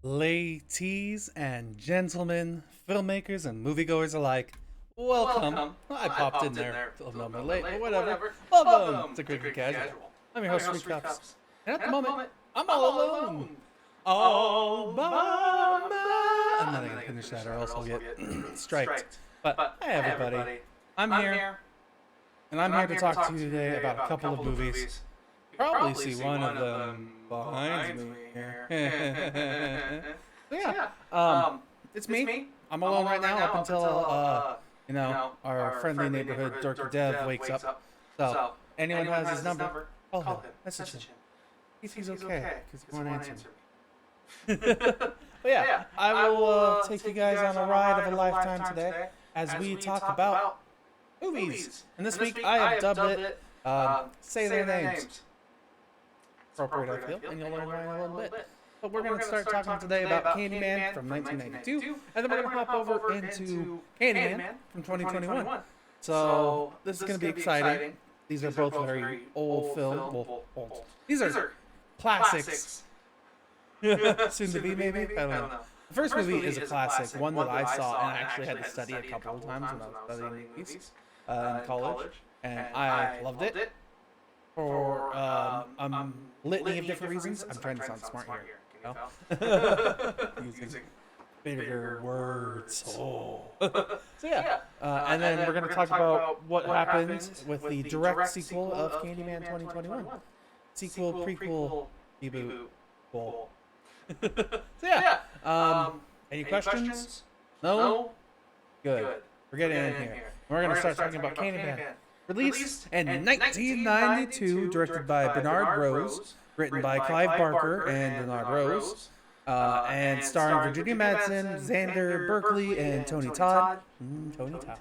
Ladies and gentlemen, filmmakers and moviegoers alike, welcome. I popped in there a moment late, but whatever. Welcome to Cricket Casual. I'm your host, Three Cups. And at the moment, I'm all alone. All by myself. I'm not going to finish that or else I'll get striked. But hey, everybody. I'm here. And I'm here to talk to you today about a couple of movies. Probably see one of them behind me here. It's me. I'm alone right now up until our friendly neighborhood dorky dev wakes up. So anyone who has his number, call him, message him. If he's okay, because he won't answer me. But yeah, I will take you guys on a ride of a lifetime today as we talk about movies. And this week I have dubbed it Say Their Names. Appropriate, I feel, and you'll learn why in a little bit. But we're going to start talking today about Candyman from 1992, and then we're going to hop over into Candyman from 2021. So this is going to be exciting. These are both very old films. Well, old. These are classics. Soon to be, maybe? I don't know. The first movie is a classic, one that I saw and I actually had to study a couple of times when I was studying movies in college, and I loved it. For litany of different reasons. I'm trying to sound smart here. Using bigger words. Oh. So yeah. And then we're going to talk about what happened with the direct sequel of Candyman 2021. Sequel, prequel, reboot, bowl. So yeah. Any questions? No? Good. We're getting in here. We're going to start talking about Candyman. Released in 1992, directed by Bernard Rose, written by Clive Barker and Bernard Rose, and starring Virginia Madsen, Xander Berkeley, and Tony Todd. Tony Todd.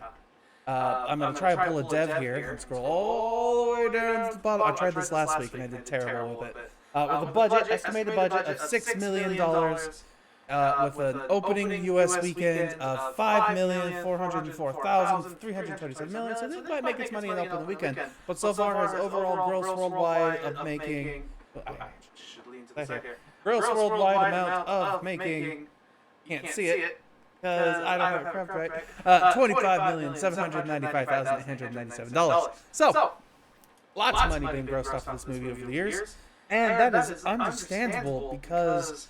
I'm going to try to pull a dev here and scroll all the way down to the bottom. I tried this last week and I did terrible with it. With a estimated budget of $6 million, with an opening U.S. weekend of $5,404,327 so this might make its money in opening weekend. But so far, has overall gross worldwide of making gross worldwide amount of making. Can't see it because I don't have it prepped right. $25,795,897. So lots of money being grossed off of this movie over the years, and that is understandable because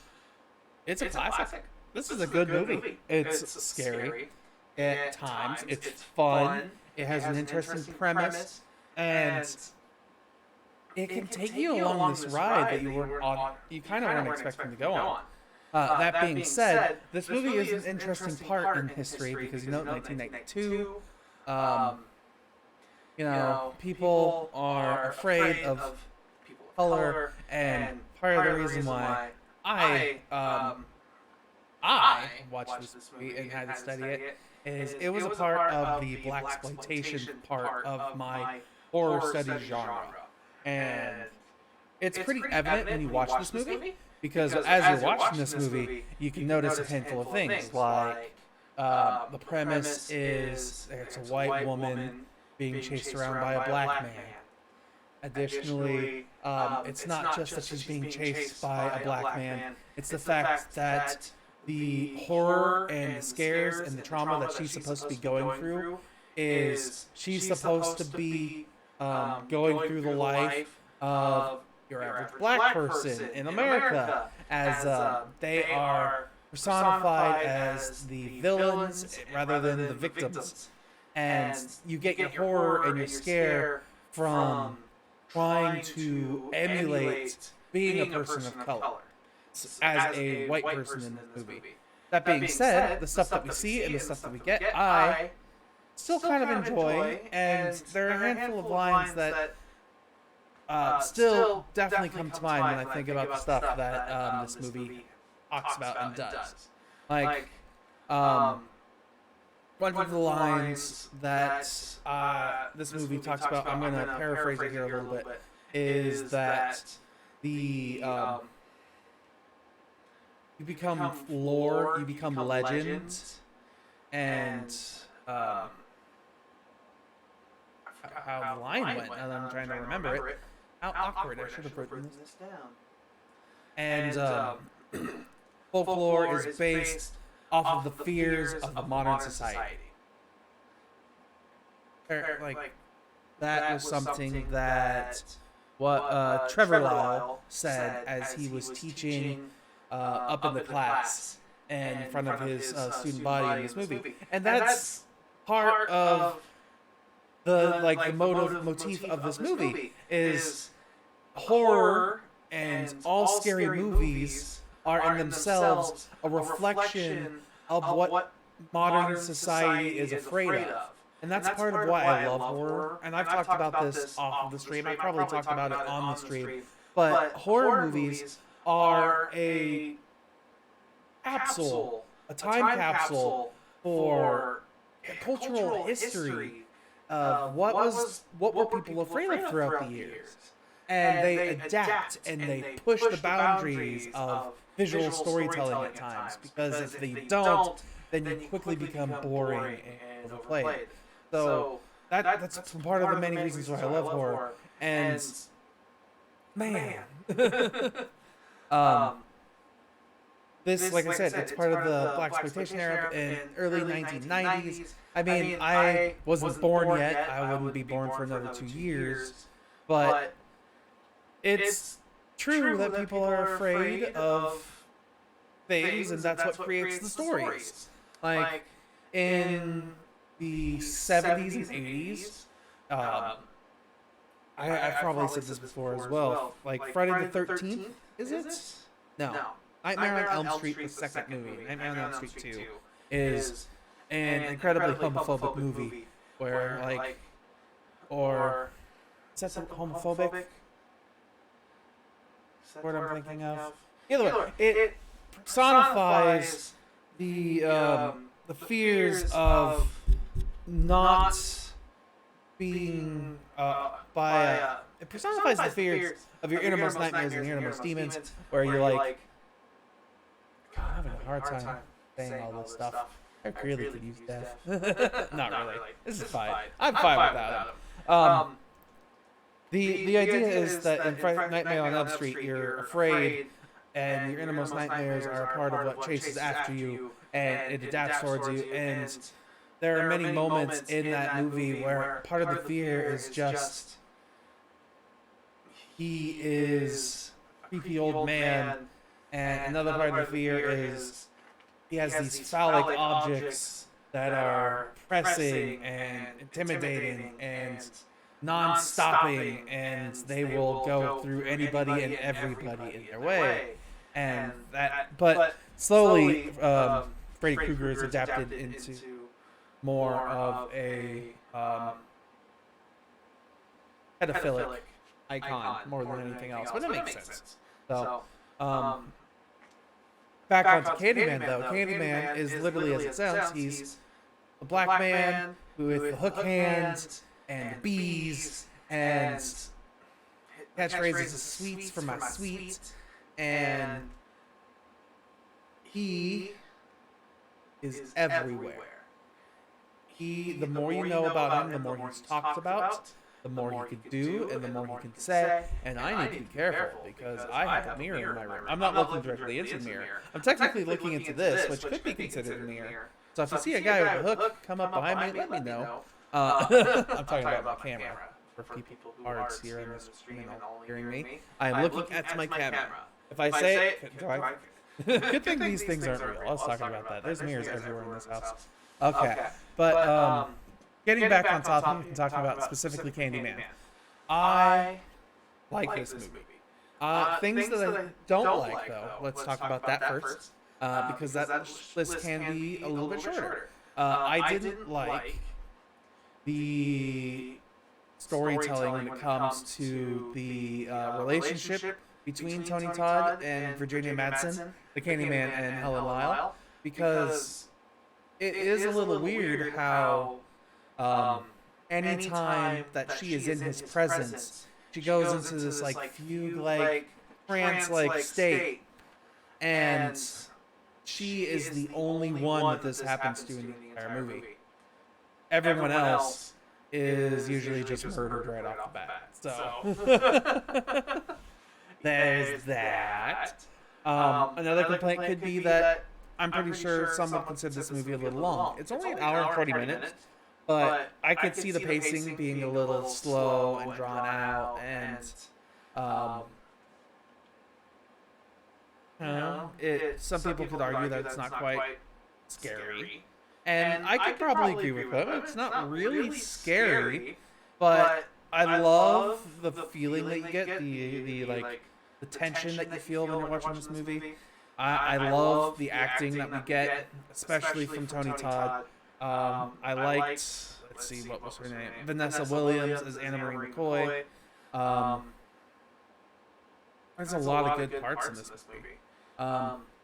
it's a classic. This is a good movie. It's scary at times. It's fun. It has an interesting premise, and it can take you along this ride that you kind of weren't expecting to go on. That being said, this movie is an interesting part in history because 1992. People are afraid of color, and part of the reason why I watched this movie and had to study it is it was a part of the blaxploitation part of my horror studies genre, and it's pretty evident when you watch this movie because as you're watching this movie, you can notice a handful of things like the premise is it's a white woman being chased around by a black man. Additionally, it's not just that she's being chased by a black man. It's the fact that the horror and the scares and the trauma that she's supposed to be going through is she's supposed to be going through the life of your average black person in America, as they are personified as the villains rather than the victims. And you get your horror and your scare from trying to emulate being a person of color as a white person in this movie. That being said, the stuff that we see and the stuff that we get, I still kind of enjoy, and there are a handful of lines that still definitely come to mind when I think about the stuff that this movie talks about and does. Like, one of the lines that this movie talks about, I'm going to paraphrase it here a little bit, is that the you become lore, you become legend, and how the line went, and I'm trying to remember it. How awkward, I should have written this down. And folklore is based off of the fears of the modern society. Like that was something that what Trevor Lyle said as he was teaching up in the class and in front of his student body in this movie, and that's part of the motif of this movie is horror, and all scary movies are in themselves a reflection of what modern society is afraid of. And that's part of why I love horror. And I've talked about this off of the stream. I probably talked about it on the stream. But horror movies are a capsule, a time capsule for cultural history of what were people afraid of throughout the years. And they adapt and they push the boundaries of visual storytelling at times. Because if they don't, then you quickly become boring and overplayed. So that's part of the many reasons why I love horror. And man, this, like I said, it's part of the blaxploitation era in early 1990s. I mean, I wasn't born yet. I wouldn't be born for another 2 years. But it's true that people are afraid of things, and that's what creates the stories. Like in the 70s and 80s, I've probably said this before as well. Like Friday the 13th, is it? No. Nightmare on Elm Street, the second movie, Nightmare on Elm Street 2, is an incredibly homophobic movie where, like, or is that homophobic? What I'm thinking of? Either way, it personifies the fears of not being it personifies the fears of your innermost nightmares and your innermost demons, where you're like, God, I'm having a hard time saying all this stuff. I really could use death. Not really. This is fine. I'm fine without it. The idea is that in Nightmare on Elm Street, you're afraid, and your innermost nightmares are a part of what chases after you, and it adapts towards you. And there are many moments in that movie where part of the fear is just he is a creepy old man, and another part of the fear is he has these phallic objects that are pressing and intimidating and non-stopping, and they will go through anybody and everybody in their way. And that, but slowly, Freddy Krueger is adapted into more of a pedophilic icon more than anything else, but it makes sense. So, back onto Candyman, though. Candyman is literally, as it sounds, he's a black man with the hook hands and bees and catchphrases is sweets for my sweet, and he is everywhere. The more you know about him, the more he's talked about, the more he could do, and the more he can say. And I need to be careful because I have a mirror in my room. I'm not looking directly into the mirror. I'm technically looking into this, which could be considered a mirror. So if you see a guy with a hook come up behind me, let me know. I'm talking about my camera for people who aren't here in this stream and hearing me. I am looking at my camera. If I say it, good thing these things aren't real. I was talking about that. There's mirrors everywhere in this house. Okay, but getting back on topic and talking about specifically Candyman, I like this movie. Things that I don't like, though, let's talk about that first, because that list can be a little bit shorter. I didn't like the storytelling when it comes to the relationship between Tony Todd and Virginia Madsen, the Candyman, and Helen Lyle, because it is a little weird how anytime that she is in his presence, she goes into this like fugue-like, trance-like state, and she is the only one that this happens to in the entire movie. Everyone else is usually just murdered right off the bat. So there's that. Another complaint could be that I'm pretty sure some would consider this movie a little long. It's only an hour and 40 minutes, but I could see the pacing being a little slow and drawn out, and some people could argue that it's not quite scary, and I could probably agree with them. It's not really scary, but I love the feeling that you get, the tension that you feel when you're watching this movie. I love the acting that we get, especially from Tony Todd. I liked, let's see, what was her name? Vanessa Williams as Anna Marie McCoy. There's a lot of good parts in this movie.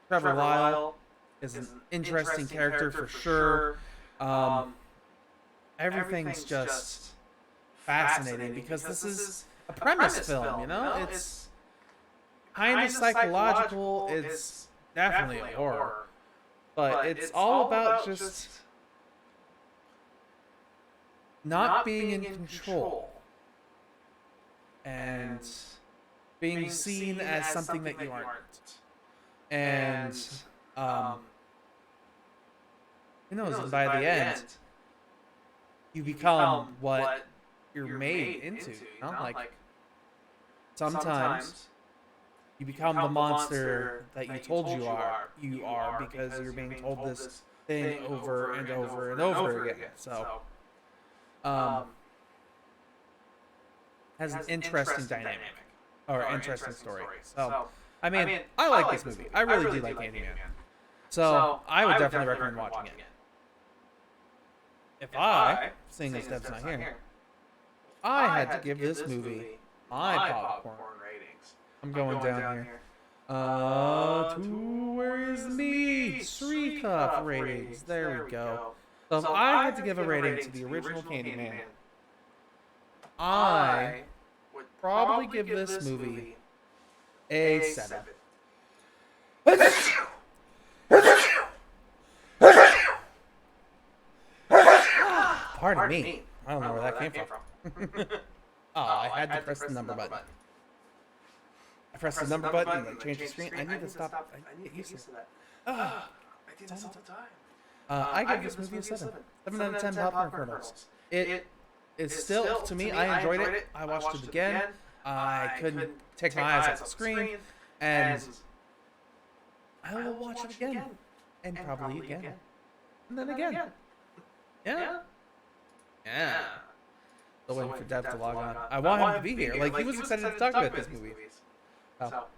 Trevor Lyle is an interesting character for sure. Everything's just fascinating because this is a premise film, you know? It's kind of psychological. It's definitely a horror. But it's all about just not being in control and being seen as something that you aren't. And, who knows, and by the end, you become what you're made into, you know? Like, sometimes you become the monster that you told you are because you're being told this thing over and over and over again. So, has an interesting dynamic, or interesting story. So, I mean, I like this movie. I really do like Candyman. So, I would definitely recommend watching it. If I, seeing as Deb's not here, I had to give this movie my popcorn ratings. I'm going down here. Where is me? 3 cup ratings. There we go. So if I had to give a rating to the original Candyman, I would probably give this movie a 7. Pardon me. I don't know where that came from. I had to press the number button. I pressed the number button and changed the screen. I need to stop. I need to get used to that. I do this all the time. I give this movie a 7. 7 out of 10 popcorn kernels. It is still, to me, I enjoyed it. I watched it again. I couldn't take my eyes off the screen. And I will watch it again. And probably again. And then again. Yeah. Yeah. Still waiting for Dev to log on. I want him to be here. Like, he was excited to talk about this movie.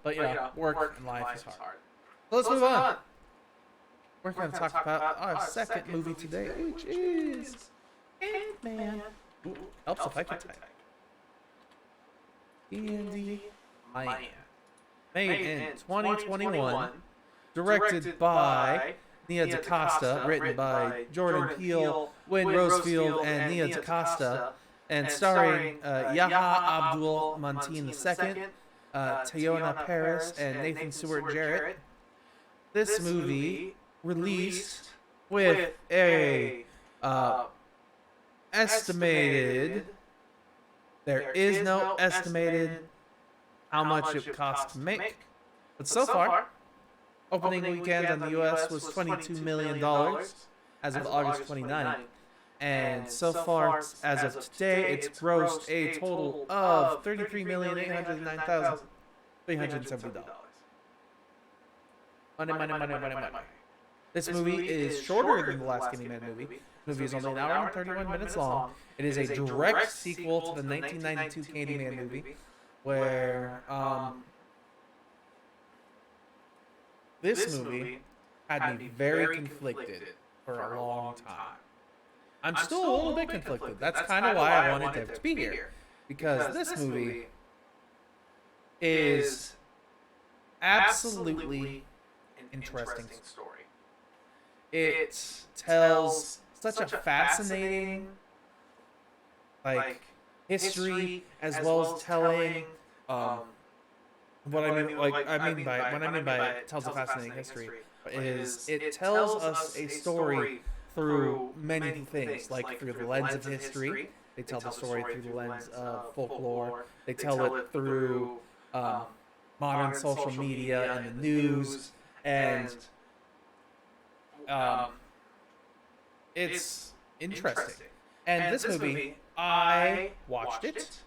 But yeah, work and life is hard. So let's move on. We're going to talk about our second movie today, which is Candyman. Helps if I can type. Candyman. Made in 2021. Directed by Nia DaCosta. Written by Jordan Peele, Wayne Rosefield, and Nia DaCosta. And starring Yahya Abdul-Mateen II, Teyonah Parris, and Nathan Stewart-Jarrett. This movie released with a estimated, there is no estimated how much it cost to make, but so far, opening weekend in the US was $22 million as of August 29th. And so far, as of today, it's grossed a total of $33,809,370. Money. This movie is shorter than the last Candyman movie. The movie is only an hour and 31 minutes long. It is a direct sequel to the 1992 Candyman movie, where this movie had me very conflicted for a long time. I'm still a little bit conflicted. That's kind of why I wanted Dev to be here. Because this movie is absolutely an interesting story. It tells such a fascinating, history, as well as telling, when I mean by it tells a fascinating history is it tells us a story through many things, like through the lens of history. They tell the story through the lens of folklore. They tell it through modern social media and the news, and it's interesting. And this movie, I watched it,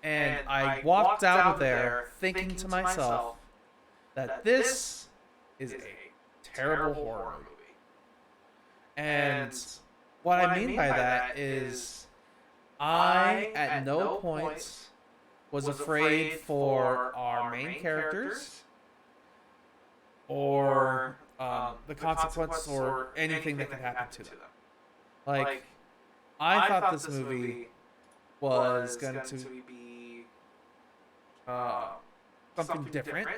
and I walked out of there thinking to myself that this is a terrible horror movie. And what I mean by that is I, at no point, was afraid for our main characters or the consequence or anything that could happen to them. Like, I thought this movie was going to be something different,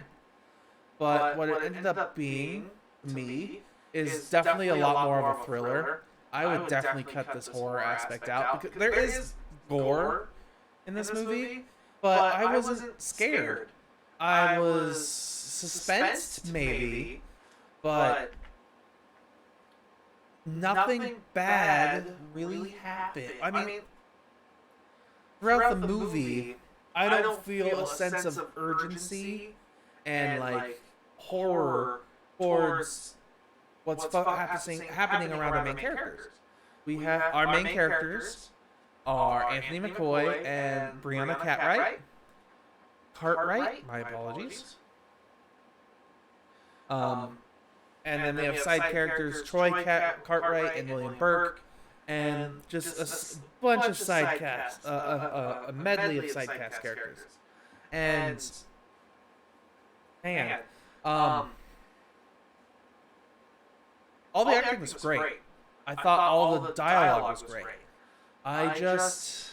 but what it ended up being, to me, is definitely a lot more of a thriller. I would definitely cut this horror aspect out, because there is gore in this movie, but I wasn't scared. I was suspensed, maybe, but nothing bad really happened. I mean, throughout the movie, I don't feel a sense of urgency and like horror towards what's happening around our main characters. We have our main characters are Anthony McCoy and Brianna Cartwright. My apologies. And then they have side characters Troy Cartwright and William Burke, and just a bunch of side casts, a medley of side cast characters. And man, all the acting was great. I thought all the dialogue was great. I just,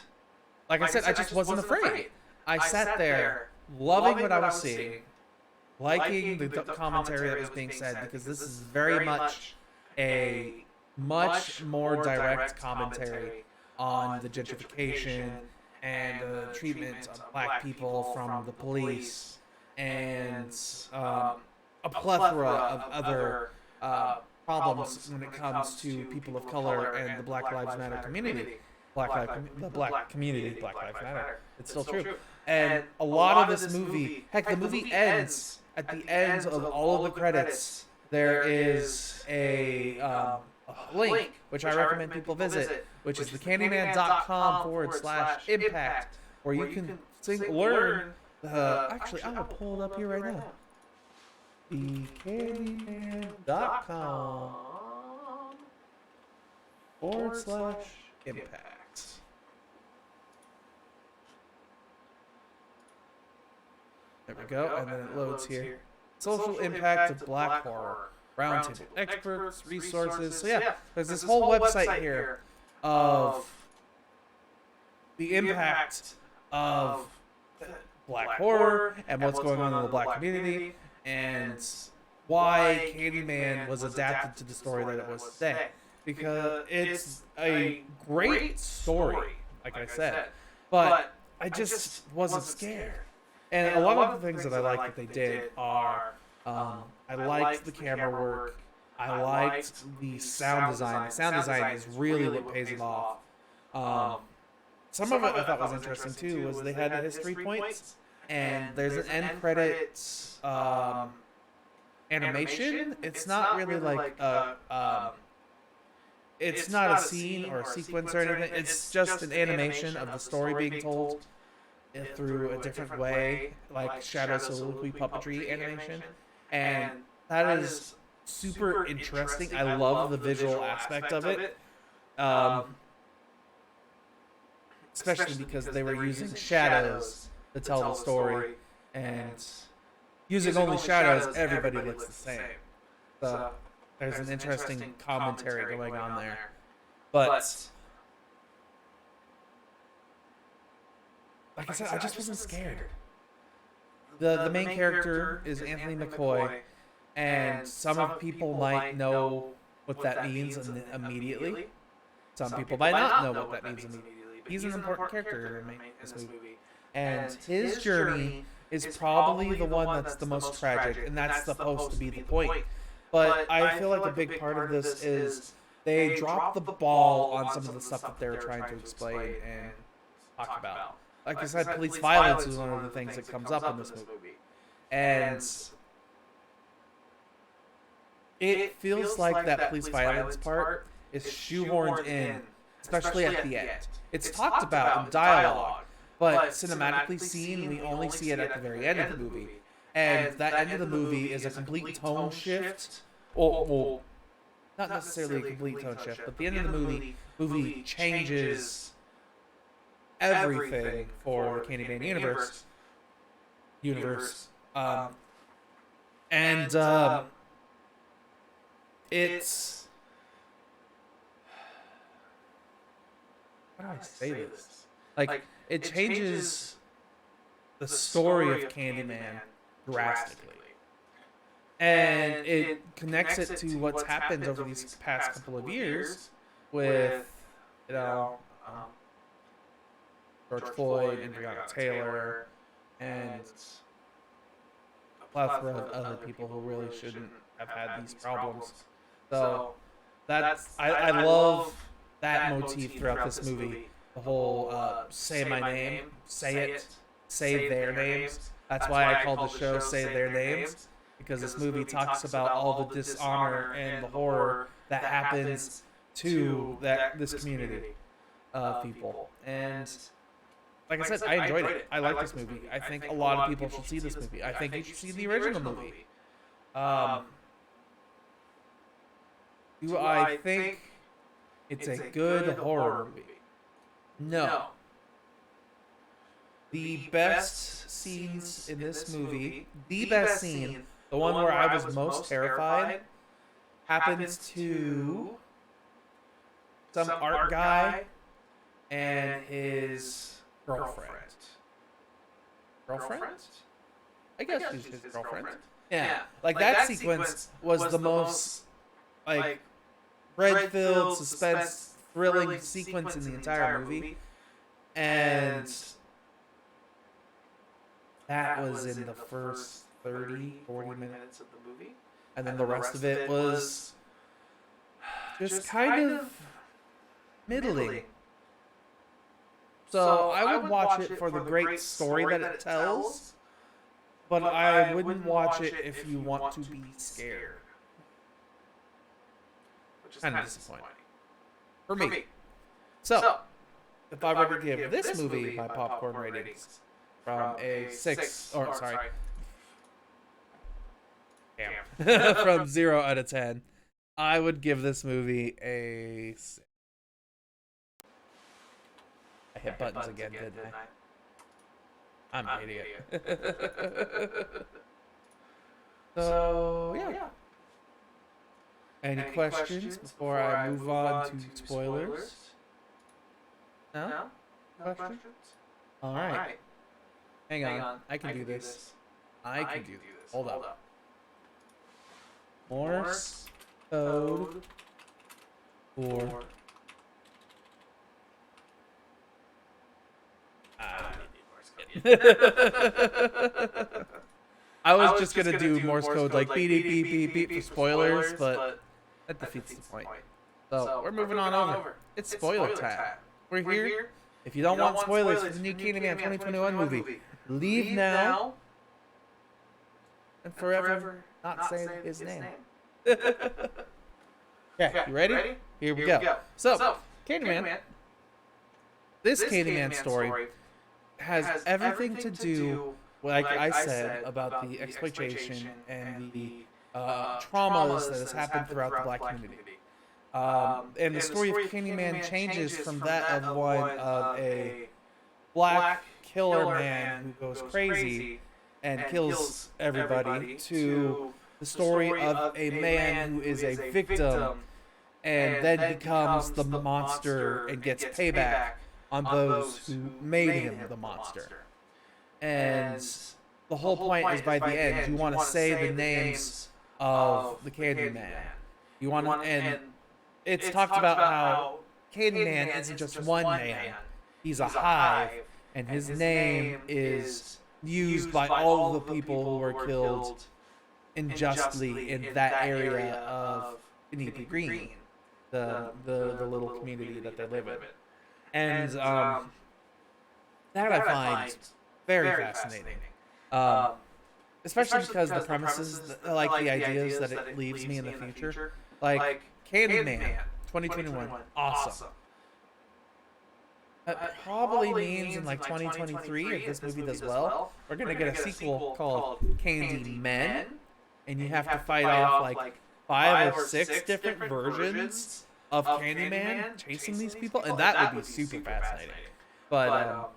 like I said, I just wasn't afraid. I sat there loving what I was seeing, liking the commentary that was being said, because this is very much a much more direct commentary on the gentrification and the treatment of black people from the police, and a plethora of other problems when it comes to people of color and the Black Lives Matter community. Black Lives Matter. It's still true. And a lot of this movie, heck, the movie ends at the end of all of the credits. There is a link, which I recommend people visit, which is thecandyman.com/impact, where you can learn the. Actually, I will pull it up here right now. thecandyman.com/impact. There we go, and then it loads here. Social impact of black horror. Roundtable experts, resources. So yeah, there's this whole website here of the impact of black horror and what's going on in the black community, and why Candyman was adapted to the story that it was today. Because it's a great story, like I said, but I just wasn't scared. And a lot of the things that I like that they did are, I liked the camera work, I liked the sound design. The sound design is really what pays it off. Some of it I thought was interesting too, was they had the history points, and there's an end credits animation. It's not really like it's not a scene or a sequence or anything. It's just an animation of the story being told through a different way, like shadow soliloquy puppetry animation, and that is super interesting. I love the visual aspect of it, especially because they were using shadows to tell the story, and using only shadows, everybody looks the same. So there's an interesting commentary going on there, but like I said, I just wasn't scared. The main character is Anthony McCoy, and some people might know what that means immediately. Some people might not know what that means immediately. He's an important character in this movie, and his journey is probably the one that's the most tragic, and that's supposed to be the point. But I feel like a big part of this is they dropped the ball on some of the stuff that they were trying to explain and talk about. Like I said, police violence is one of the things that comes up in this movie. and it feels like that police violence part is shoehorned in, especially at the end. It's talked about in dialogue, but cinematically seen, we only see it at the very end of the movie. And that end of the movie is a complete tone shift. Well, not necessarily a complete tone shift, but the end of the movie changes everything for the Candyman universe. And it's, how do I say this? Like, it changes the story of Candyman drastically. And it connects it to what's happened over these past couple of years with, George Floyd and Breonna Taylor and a plethora of other people who really shouldn't have had these problems. So I love that motif throughout this movie. The whole say my name, say it, say their names. That's why I call the show Say Their Names, because this movie talks about all the dishonor and the horror that happens to this community of people. And like I said, I enjoyed it. I like this movie. I think a lot of people should see this movie. I think you should see the original movie. Do I think it's a good horror movie? No. The best scenes in this movie, the best scene, the one where I was most terrified, happens to some art guy and his girlfriend. Girlfriend? I guess she's his girlfriend. Yeah. Like that sequence was the most like dread-filled, suspense, thrilling sequence in the entire movie. And that was in the first 30, 40 minutes of the movie. And then the rest of it was just kind of middling. So I would watch it for the great story that it tells, but I wouldn't watch it if you want to be scared. Which is kind of disappointing. For me. So, if I were to give this movie my popcorn ratings from a 6, or sorry, from 0 out of 10, I would give this movie a 6. I hit buttons again, didn't I? I'm an idiot. So, yeah. Any questions before I move on to spoilers? No? Questions? Alright. Hang on. I can do this. I can do this. Hold up. Morse code for... I was just gonna do Morse code like beep beep beep beep beep for spoilers, but that defeats the point. So we're moving on over. It's spoiler time. We're here. If you don't want spoilers for the new Candyman 2021 movie, leave now and forever not say his name. Yeah, you ready? Here we go. So, Candyman. This Candyman story has everything to do, like I said, about the exploitation and the traumas that has happened throughout the black community. And the story of Candyman changes from that of one of a black killer man who goes crazy and kills everybody to the story of a man who is a victim and then becomes the monster and gets payback on those who made him the monster. And the whole point is, by the end, you want to say the names of the Candyman. You want to, and it's talked about how Candyman isn't just one man. He's a hive, and his name is used by all the people who were killed unjustly in that area of Beneath Green, the little community that they live in. And that I find very fascinating. especially because the premises, like the ideas that it leaves me in the future, like Candyman, 2021, awesome. That probably means in like 2023, if this movie does well, we're gonna get a sequel called Candyman, and you have to fight off like 5 or 6 different versions of Candyman chasing these people, and that would be super fascinating. But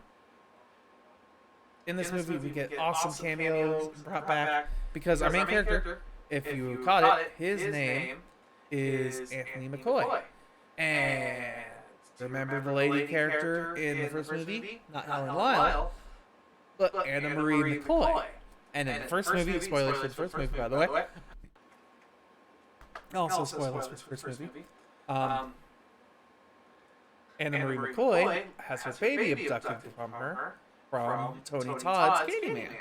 in this movie, we get awesome cameos brought back because our main character, if you caught it, his name is Anthony McCoy, and remember the lady character in the first movie? Not Helen Lyle, but Anna Marie McCoy. And in the first movie, spoilers for the first movie, by the way. Also spoilers for the first movie. Anna Marie McCoy has her baby abducted from her from Tony Todd's Candyman.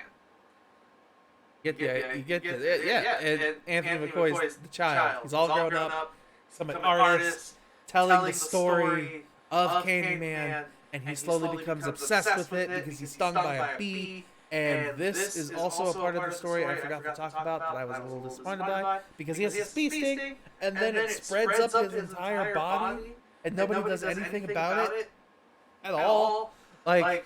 You get the yeah. And Anthony McCoy's the child. He's all grown up. Some an artist telling the story of Candyman, and he slowly becomes obsessed with it because he's stung by a bee. And this is also a part of the story I forgot to talk about that I was a little disappointed by, because he has this bee sting, and then it spreads up his entire body, and nobody does anything about it at all. Like,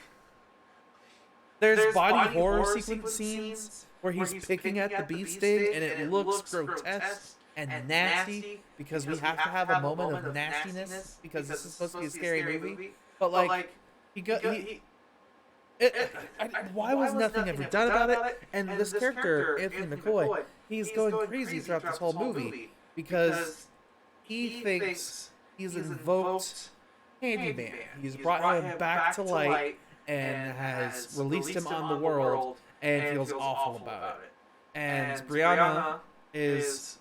there's body horror sequence scenes where he's picking at the bee sting, and it looks grotesque and nasty, because we have to have a moment of nastiness, because this is supposed to be a scary movie. But like, why was nothing ever done about it? And this character, Anthony McCoy, he's going crazy throughout this whole movie because he thinks he's invoked Candyman. He's brought him back to light and has released him on the world, and feels awful about it. And Brianna is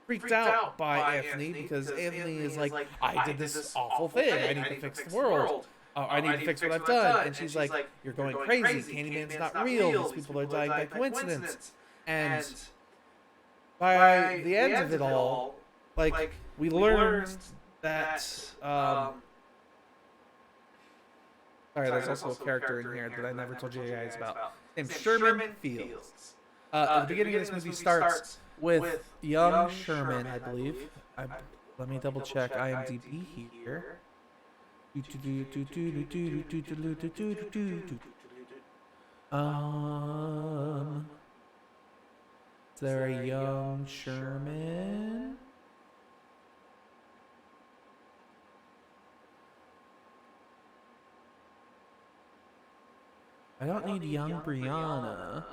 freaked out by Anthony because Anthony is like, I did this awful thing. I need to fix the world. I need to fix what I've done. And she's like, you're going crazy. Candyman's not real. These people are dying by coincidence. And by the end of it all, like, we learned that... sorry, there's also a character in here that I never told you guys about. Named Sherman Fields. At the beginning of this movie starts with young Sherman, I believe. Let me double check IMDb here. Is there a young Sherman? I don't need young Brianna.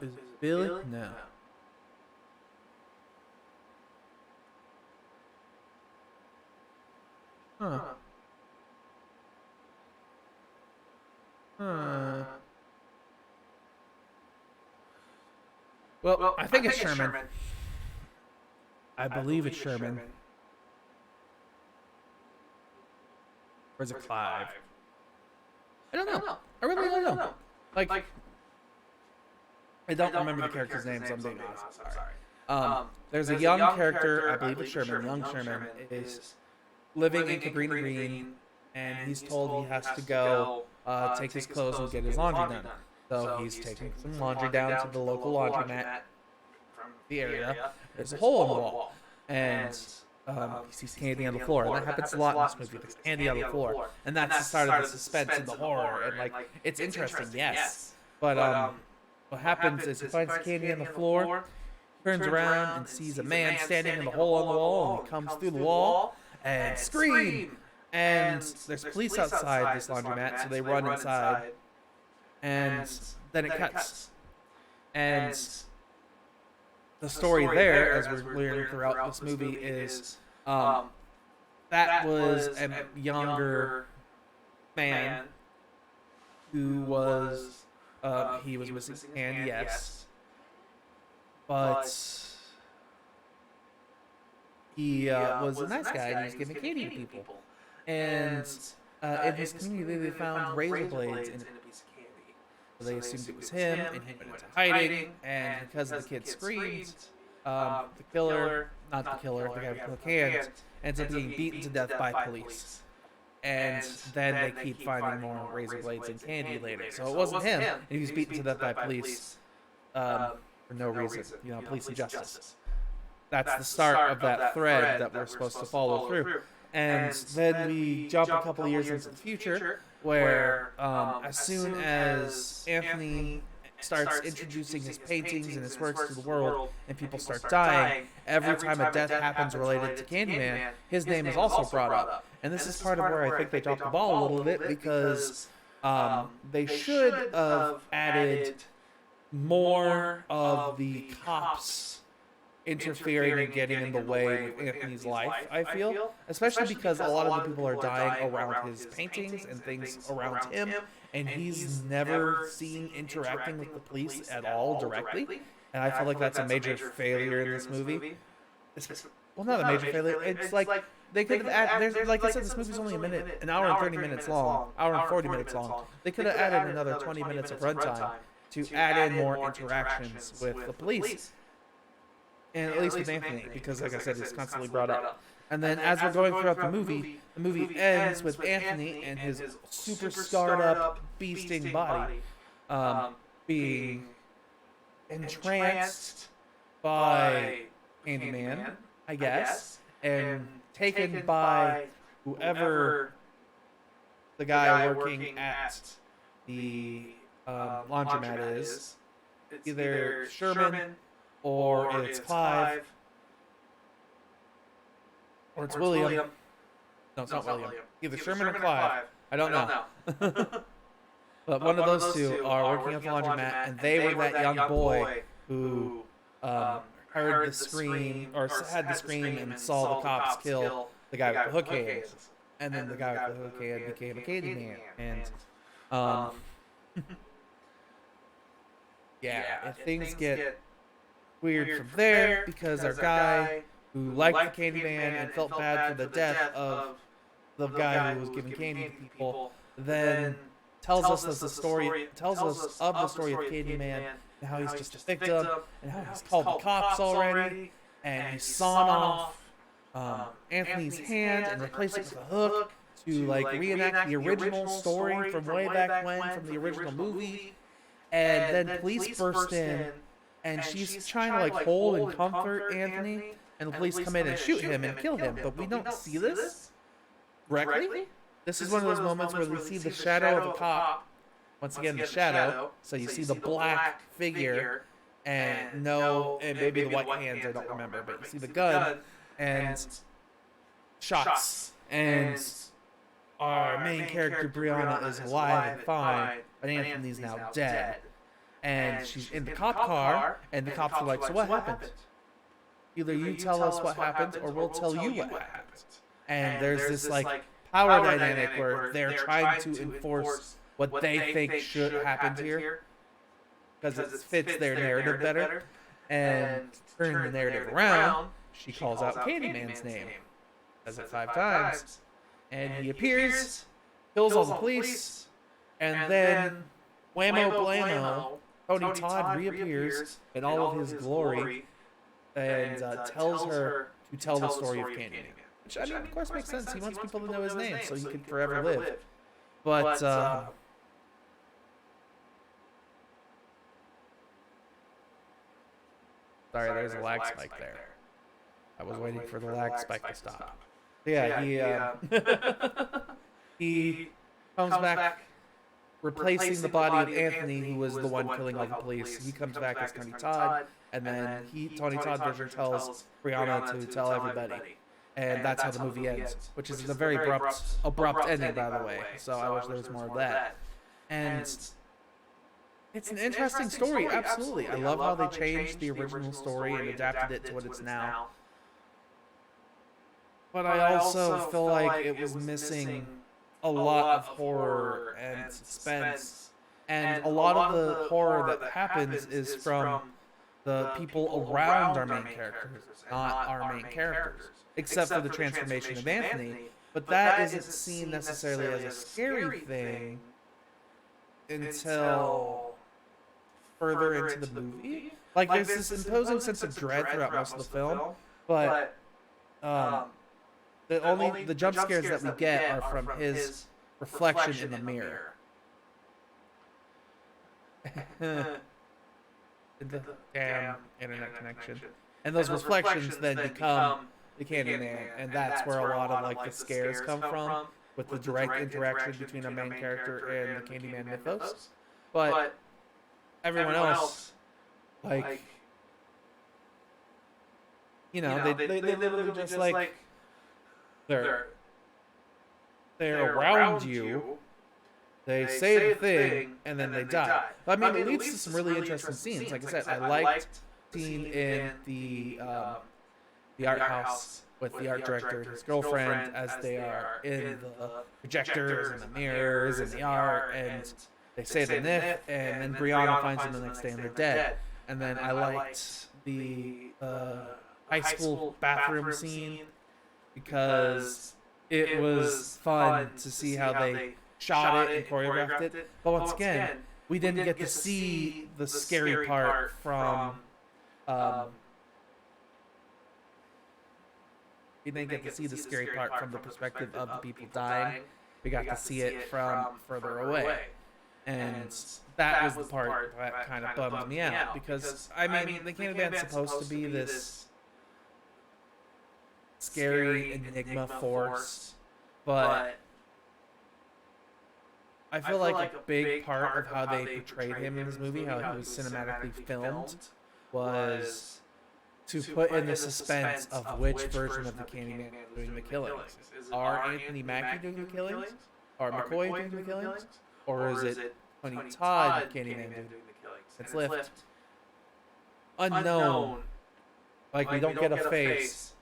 Is it Billy? No. Huh. Well, I think it's Sherman. I believe it's Sherman. Or is it Clive? I don't know. I really don't know. Like, I don't remember the character's name, so I'm being honest. Sorry. There's a young character, I believe it's Sherman. Young Sherman is living in Cabrini Green, and he's told he has to go take his clothes and get his laundry done. So he's taking some laundry down to the local laundromat from the area. There's a hole in the wall, and he sees candy on the floor, and that happens a lot in this movie. There's candy on the floor, and that's the start of the suspense and the horror, and like, it's interesting, yes. But what happens is he finds candy on the floor, turns around and sees a man standing in the hole in the wall, and he comes through the wall and scream. And there's police outside this laundromat, so they run inside, and then it cuts. And the story there, as we're learning throughout this movie, is that was a younger man who was he was missing hand, yes, but he was a nice guy, and he was giving candy to people. And in his community, they found razor blades in a piece of candy. So they assumed it was him, and he went into hiding. And because the kid screamed, the killer, not the killer, the guy with the cans, ends up being beaten to death by police. and then they keep finding more razor blades and candy later. So it wasn't him, and he was beaten to death by police for no reason. You know, police and justice. That's the start of that thread that we're supposed to follow through. And then we jump a couple of years into the future, where as soon as Anthony starts introducing his paintings and his works to the world, and people start dying, every time a death happens related to Candyman, his name is also brought up. And this is part of where I think they dropped the ball a little bit, because they should have added more of the cops interfering and getting in the way with Anthony's life, I feel. Especially because a lot of the people are dying around his paintings and things around him, and he's never seen interacting with the police at all directly. And I feel like that's a major failure in this movie. Well, not a major failure. It's like they could have added, like I said, this movie's only an hour and 30 minutes long, hour and 40 minutes long. They could have added another 20 minutes of runtime to add in more interactions with the police. And at least with Anthony, because like I said, it's constantly brought up. And then as we're going throughout the movie ends with Anthony and his super scarred up, beasting body being entranced by Candyman, I guess, and taken by whoever the guy working at the laundromat is, either Sherman, or it's Clive, or it's William. No, it's not William. Either Sherman or Clive. I don't know. But one of those two are working at the laundromat, and they were that young boy who heard the scream, or had the scream and saw the cops kill the guy with the hook hands. And then the guy with the hook hand became a Candyman. And yeah, if things get weird from there, because our guy who liked the Candyman and felt bad for the death of the guy who was giving candy to people, then tells us of the story of Candyman, and how he's just a victim, and how he's called the cops already, and he's sawn off Anthony's hand and replaced it with a hook to like reenact the original story from way back when, from the original movie. And then police burst in, and she's trying to like hold and comfort Anthony, and the police come in and shoot him and kill him. But we don't see this directly. This is one of those moments where we see the shadow of a cop. Once again, the shadow. So you see the black figure, and maybe the white hands, I don't remember, but you see the gun and shots. And our main character, Brianna, is alive and fine, but Anthony's now dead. And she's in the cop car, and the cops are like, so what happened? Either you tell us what happened, or we'll tell you what happened. And there's this like power dynamic where they're trying to enforce what they think should happen here, because it fits their narrative better. And to turn the narrative around, she calls out Candyman's name, says it 5 times, and he appears, kills all the police, and then whammo blammo, Tony Todd reappears in all of his glory and tells her to tell the story of Candyman. Which, I mean, of course makes sense. He wants people to know his name so he can forever live. But, sorry, there's a lag spike there. I was waiting for the lag spike to stop. Yeah, he comes back replacing the body of Anthony, who was the one killing all the police. He comes back as Tony Todd, and then Tony Todd version tells Brianna to tell everybody. And that's how the movie ends, which is a very abrupt ending, by the way. So I wish there was more of that. And it's an interesting story, absolutely. I love how they changed the original story and adapted it to what it's now. But I also feel like it was missing a lot of horror and suspense. And a lot of the horror that happens is from the people around our main characters, not our main characters. Except for the transformation of Anthony. But that isn't seen necessarily as a scary thing until further into the movie. Like, there's this imposing sense of dread throughout most of the film, but the jump scares that we get are from his reflection in the mirror. The damn internet connection. And those reflections then become the Candyman, and that's where a lot of like the scares come from, with the direct interaction between our main character and the Candyman mythos. But everyone else, like, you know, they literally just like they're around you. They say the thing and then they die. I mean, it leads to some really interesting scenes. Like I said, I liked scene in the art house with the art director and his girlfriend as they are in the projectors and the mirrors and the art, and they say the myth, and then Brianna finds them the next day and they're dead. And then I liked the high school bathroom scene because it was fun to see how they shot it and choreographed it. But once again, we didn't get to see the scary part from we didn't get to see the scary part from the perspective of the people dying. We got to see it from further away. And that was the part that kind of bummed me out. Because, I mean, the Candyman's supposed to be this scary enigma force. But I feel like a big part of how they portrayed him in this movie, how he was cinematically filmed, was to put in the suspense of which version of the Candyman is doing the killings. Are Anthony Mackie doing the killings? Are McCoy doing the killings? Or is it Tony Todd Candyman doing the killings? It's left unknown. Like, we don't get a face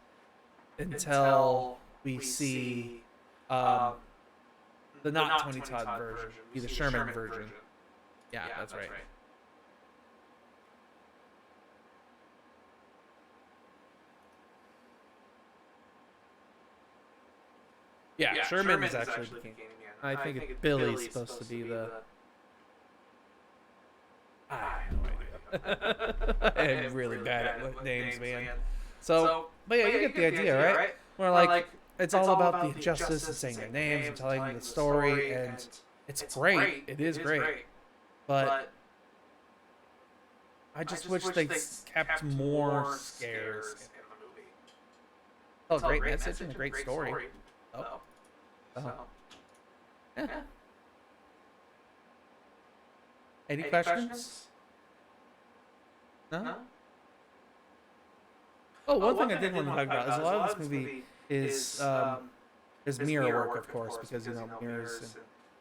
until we see the not Tony Todd version, be the Sherman version. Yeah, that's right. Yeah, Sherman is actually the Candyman. I think Billy's supposed to be the... I have no idea. I'm really bad at names, man. So, but yeah, you get the idea, right? Where like, it's all about the justice and saying their names and telling the story, and it's great. It is great. But I just wish they kept more scares in the movie. Oh, great message and a great story. Oh. Yeah. Any questions? No? Oh, one thing I did want to talk about is a lot of this movie is mirror work, of course, because, you know, mirrors and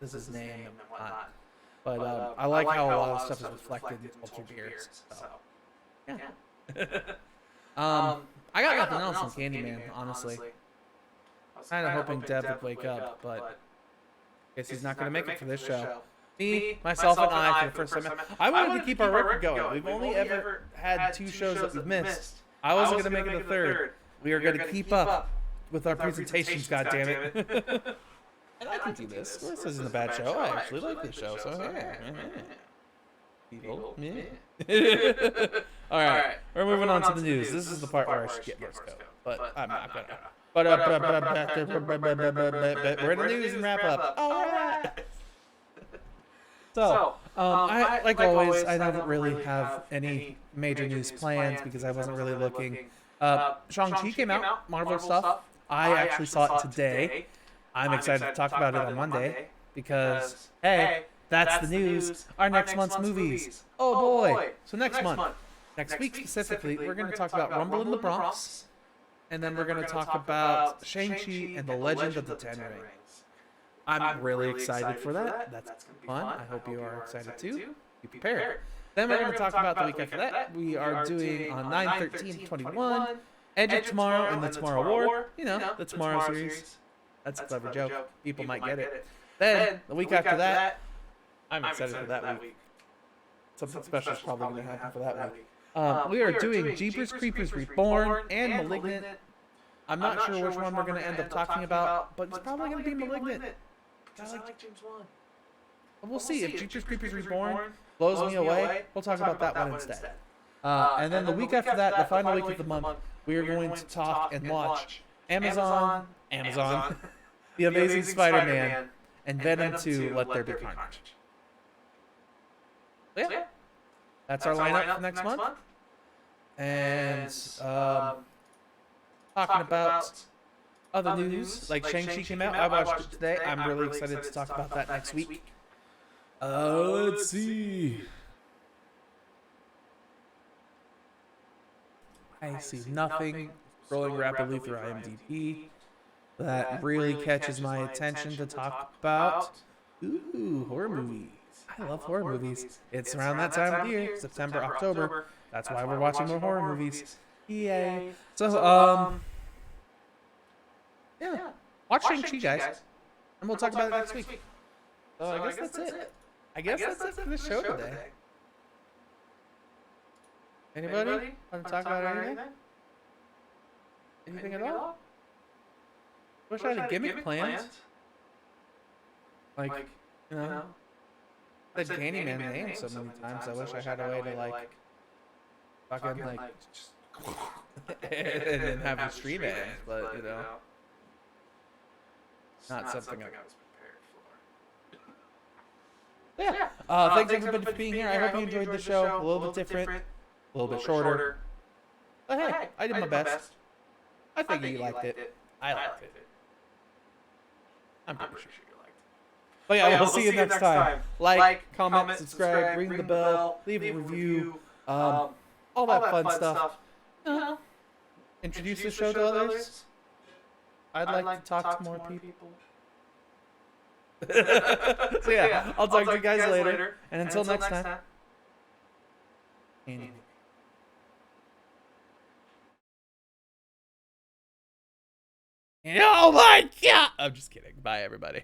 this is his name and whatnot. But I like how a lot of stuff is reflected in altered mirrors. So, yeah. I got nothing else on Candyman, honestly. Kind of hoping Deb would wake up, but guess he's not going to make it for this show. Me, myself, and I, for the first time. I wanted to keep our record going. We've only ever had 2 shows that we've missed. I wasn't going to make it a third. We are going to keep up with our presentations, goddammit. And I can do this. This isn't a bad show. I actually like this show, so yeah. People. Yeah. All right, we're moving on to the news. This is the part where I should get most go, but I'm not going to. But we're in the news and wrap up. All right. So, I like always, I don't really have any major news plans because I wasn't really looking. Shang-Chi came out, Marvel stuff. I actually saw it today. I'm excited to talk about it on Monday because, hey, that's the news. Our next month's movies. Oh boy. So next week specifically, we're going to talk about Rumble in the Bronx. And then we're going to talk about Shang-Chi and the Legend of the Ten Rings. I'm really excited for that. That's going to be fun. I hope you are excited too. Be prepared. Then we're going to talk about the week after that. We are doing on 9/13/21, Edge of Tomorrow and the Tomorrow War. You know, the Tomorrow series. That's a clever joke. People might get it. Then, the week after that, I'm excited for that week. Something special is probably going to happen for that week. We are doing Jeepers Creepers Reborn and Malignant. I'm not sure which one we're going to end up talking about, but it's probably going to be Malignant. I like James Wan. We'll see. If Jeepers Creepers Reborn blows me away, we'll talk about that one instead. And then the week after that, the final week of the month, we are going to talk and watch Amazon, The Amazing Spider-Man, and Venom 2, Let There Be Carnage. So yeah, that's our lineup for next month. And talking about other news, like Shang-Chi came out. I watched it today. I'm really excited to talk about that next week. Let's see. I see nothing scrolling rapidly through IMDb that really catches my attention to talk about. Ooh, horror movies. I love horror movies. It's around that time of the year, September, October. That's why we're watching more horror movies. Yay. So, yeah. Watch Shang-Chi, guys. And we'll talk about it next week. So I guess that's it. I guess that's it for the show today. Anybody want to talk about anything? Anything at all? Wish I had a gimmick planned. Like, you know, I said Candyman name so many times. I wish I had a way to, like, fucking, like, and then have a stream it, but, you know, not something I was prepared for. Yeah. Thanks everybody for being here. I hope you enjoyed the show. A little bit different, a little bit shorter. But hey, I did my best. I think you liked it. I liked it. I'm pretty sure you liked it. But yeah, we'll see you next time. Like, comment, subscribe, ring the bell, leave a review, all that fun stuff. Introduce the show to others. I'd like to talk to more people. So yeah, I'll talk to you guys later. And until next time. Oh my god! I'm just kidding. Bye, everybody.